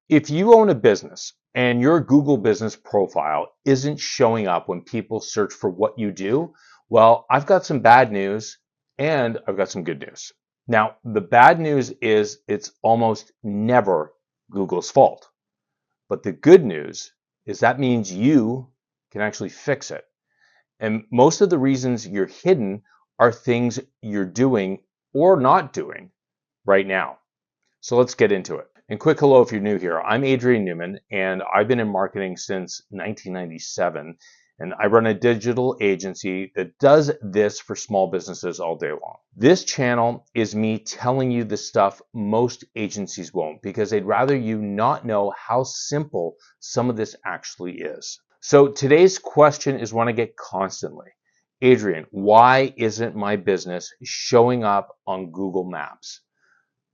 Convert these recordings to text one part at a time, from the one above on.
If you own a business and your Google business profile isn't showing up when people search for what you do, well, I've got some bad news and I've got some good news. Now, the bad news is it's almost never Google's fault. But the good news is that means you can actually fix it. And most of the reasons you're hidden are things you're doing or not doing right now. So let's get into it. And quick hello if you're new here. I'm Adrian Newman, and I've been in marketing since 1997. And I run a digital agency that does this for small businesses all day long. This channel is me telling you the stuff most agencies won't, because they'd rather you not know how simple some of this actually is. So today's question is one I get constantly. Adrian, why isn't my business showing up on Google Maps?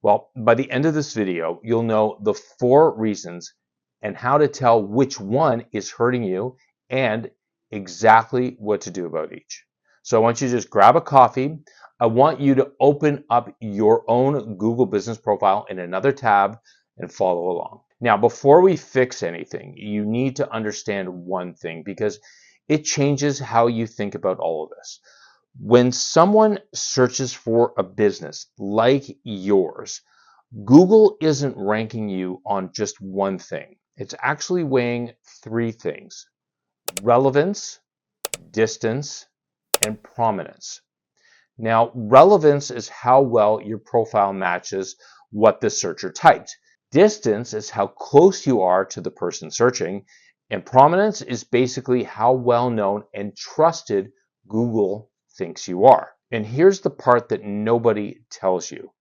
Well, by the end of this video, you'll know the 4 reasons and how to tell which one is hurting you and exactly what to do about each. So I want you to just grab a coffee. I want you to open up your own Google business profile in another tab and follow along. Now, before we fix anything, you need to understand one thing, because it changes how you think about all of this. When someone searches for a business like yours, Google isn't ranking you on just one thing. It's actually weighing 3 things: relevance, distance, and prominence. Now, relevance is how well your profile matches what the searcher typed. Distance is how close you are to the person searching. And prominence is basically how well known and trusted Google thinks you are. And here's the part that nobody tells you.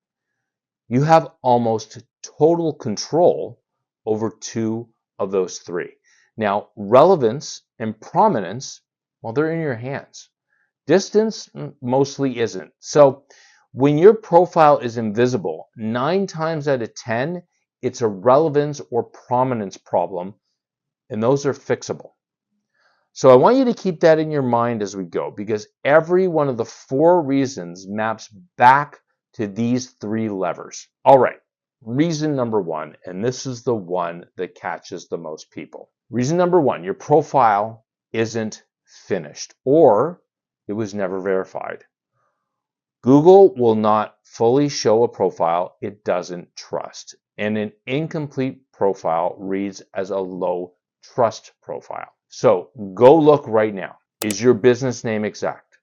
You have almost total control over 2 of those 3. Now, relevance and prominence, well, they're in your hands. Distance mostly isn't. So when your profile is invisible, 9 times out of 10, it's a relevance or prominence problem, and those are fixable. So I want you to keep that in your mind as we go, because every one of the 4 reasons maps back to these 3 levers. All right, reason number 1, and this is the one that catches the most people. Reason number 1, your profile isn't finished, or it was never verified. Google will not fully show a profile it doesn't trust, and an incomplete profile reads as a low trust profile. So go look right now. Is your business name exact?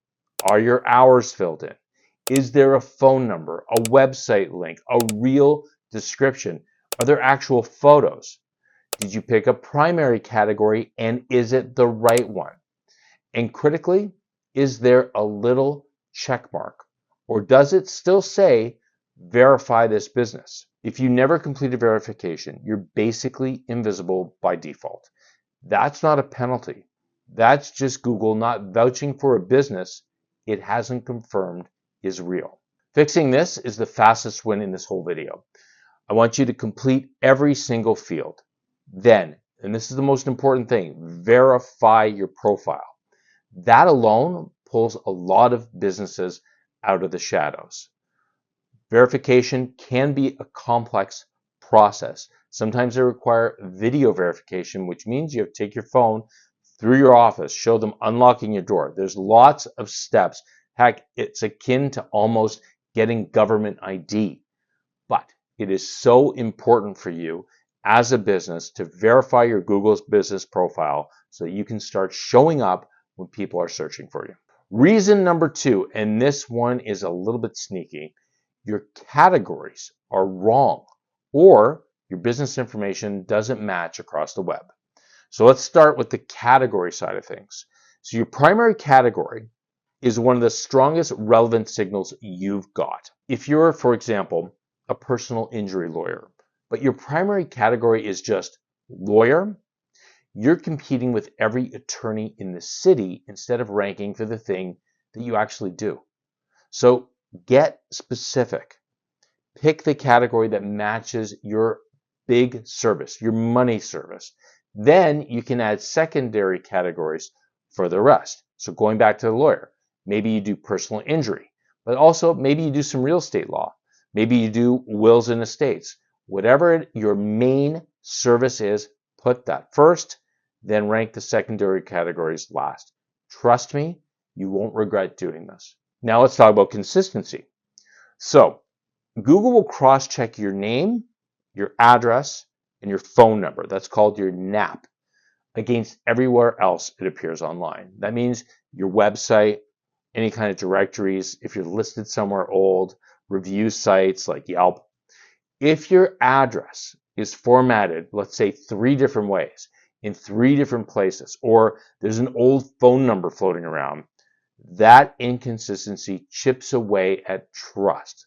Are your hours filled in? Is there a phone number, a website link, a real description? Are there actual photos? Did you pick a primary category, and is it the right one? And critically, is there a little check mark, or does it still say verify this business? If you never complete a verification, you're basically invisible by default. That's not a penalty. That's just Google not vouching for a business it hasn't confirmed is real. Fixing this is the fastest win in this whole video. I want you to complete every single field. Then, and this is the most important thing, verify your profile. That alone pulls a lot of businesses out of the shadows. Verification can be a complex process. Sometimes they require video verification, which means you have to take your phone through your office, show them unlocking your door. There's lots of steps. Heck, it's akin to almost getting government ID. But it is so important for you as a business to verify your Google's business profile so that you can start showing up when people are searching for you. Reason number 2, and this one is a little bit sneaky, your categories are wrong, or your business information doesn't match across the web. So let's start with the category side of things. So your primary category is one of the strongest relevant signals you've got. If you're, for example, a personal injury lawyer, but your primary category is just lawyer, you're competing with every attorney in the city instead of ranking for the thing that you actually do. So get specific. Pick the category that matches your big service, your money service. Then you can add secondary categories for the rest. So going back to the lawyer, maybe you do personal injury, but also maybe you do some real estate law. Maybe you do wills and estates. Whatever your main service is, put that first, then rank the secondary categories last. Trust me, you won't regret doing this. Now let's talk about consistency. So Google will cross-check your name, your address, and your phone number. That's called your NAP against everywhere else it appears online. That means your website, any kind of directories, if you're listed somewhere old, review sites like Yelp. If your address is formatted, let's say 3 different ways, in 3 different places, or there's an old phone number floating around, that inconsistency chips away at trust.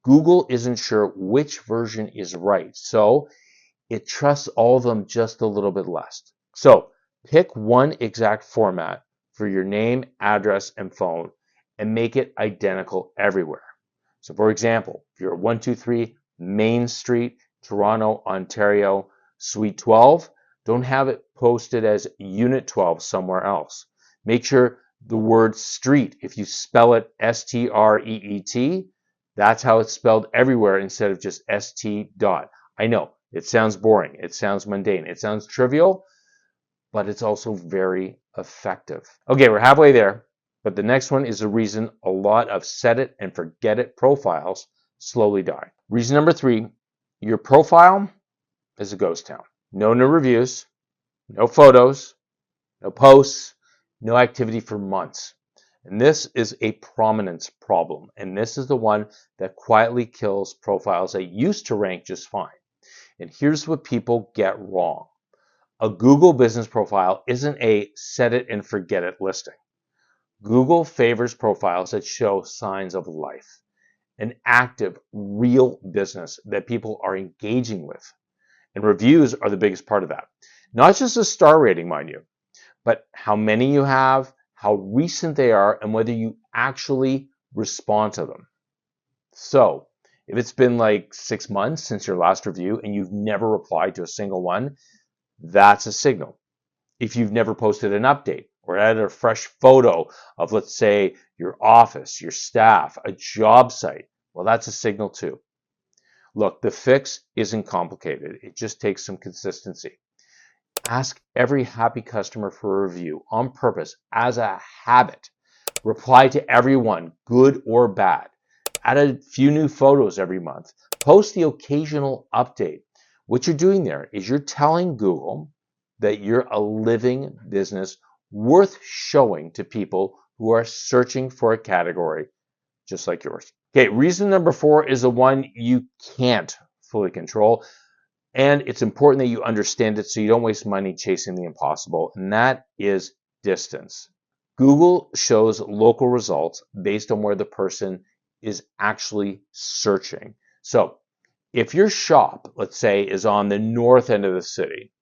Google isn't sure which version is right, so it trusts all of them just a little bit less. So pick one exact format for your name, address, and phone, and make it identical everywhere. So for example, if you're at 123 Main Street, Toronto, Ontario, Suite 12, don't have it posted as Unit 12 somewhere else. Make sure the word street, if you spell it S-T-R-E-E-T, that's how it's spelled everywhere instead of just S-T dot. I know, it sounds boring, it sounds mundane, it sounds trivial, but it's also very effective. Okay, we're halfway there, but the next one is the reason a lot of set it and forget it profiles slowly die. Reason number 3, your profile is a ghost town. No new reviews, no photos, no posts, no activity for months. And this is a prominence problem, and this is the one that quietly kills profiles that used to rank just fine. And here's what people get wrong. A Google business profile isn't a set it and forget it listing. Google favors profiles that show signs of life, an active, real business that people are engaging with. And reviews are the biggest part of that. Not just a star rating, mind you, but how many you have, how recent they are, and whether you actually respond to them. So, if it's been like 6 months since your last review and you've never replied to a single one, that's a signal. If you've never posted an update or added a fresh photo of, let's say, your office, your staff, a job site, well, that's a signal too. Look, the fix isn't complicated. It just takes some consistency. Ask every happy customer for a review on purpose as a habit. Reply to everyone, good or bad. Add a few new photos every month. Post the occasional update. What you're doing there is you're telling Google that you're a living business worth showing to people who are searching for a category just like yours. Okay, reason number 4 is the one you can't fully control. And it's important that you understand it so you don't waste money chasing the impossible, and that is distance. Google shows local results based on where the person is actually searching. So if your shop, let's say, is on the north end of the city,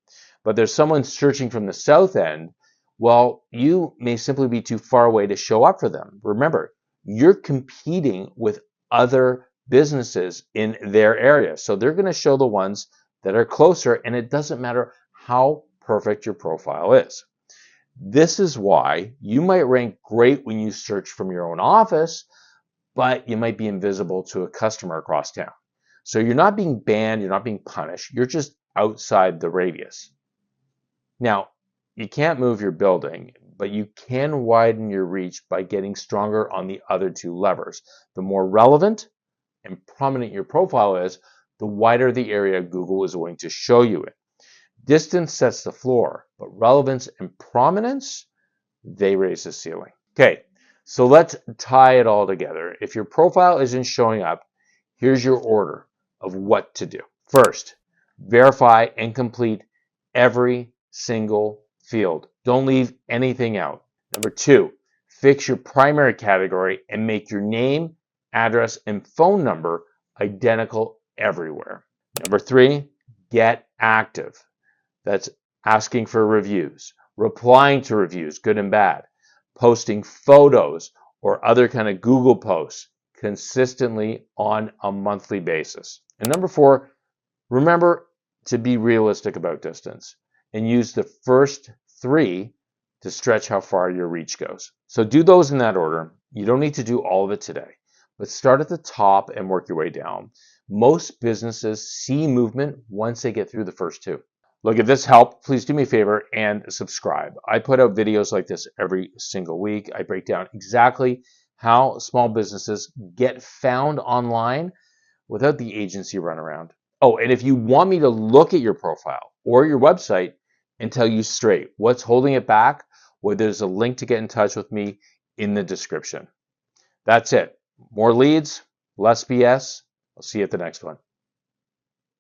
but there's someone searching from the south end, well, you may simply be too far away to show up for them. Remember, you're competing with other businesses in their area. So they're going to show the ones that are closer, and it doesn't matter how perfect your profile is. This is why you might rank great when you search from your own office, but you might be invisible to a customer across town. So you're not being banned, you're not being punished, you're just outside the radius. Now, you can't move your building, but you can widen your reach by getting stronger on the other 2 levers. The more relevant and prominent your profile is, the wider the area Google is willing to show you in. Distance sets the floor, but relevance and prominence, they raise the ceiling. Okay, so let's tie it all together. If your profile isn't showing up, here's your order of what to do. First, verify and complete every single field. Don't leave anything out. Number 2, fix your primary category and make your name, address, and phone number identical everywhere. Number 3, get active. That's asking for reviews, replying to reviews, good and bad, posting photos or other kind of Google posts consistently on a monthly basis. And number 4, remember to be realistic about distance and use the first 3 to stretch how far your reach goes. So do those in that order. You don't need to do all of it today, but start at the top and work your way down. Most businesses see movement once they get through the first two. Look, if this helped, please do me a favor and subscribe. I put out videos like this every single week. I break down exactly how small businesses get found online without the agency runaround. Oh, and if you want me to look at your profile or your website and tell you straight what's holding it back, well, there's a link to get in touch with me in the description. That's it. More leads, less BS. I'll see you at the next one.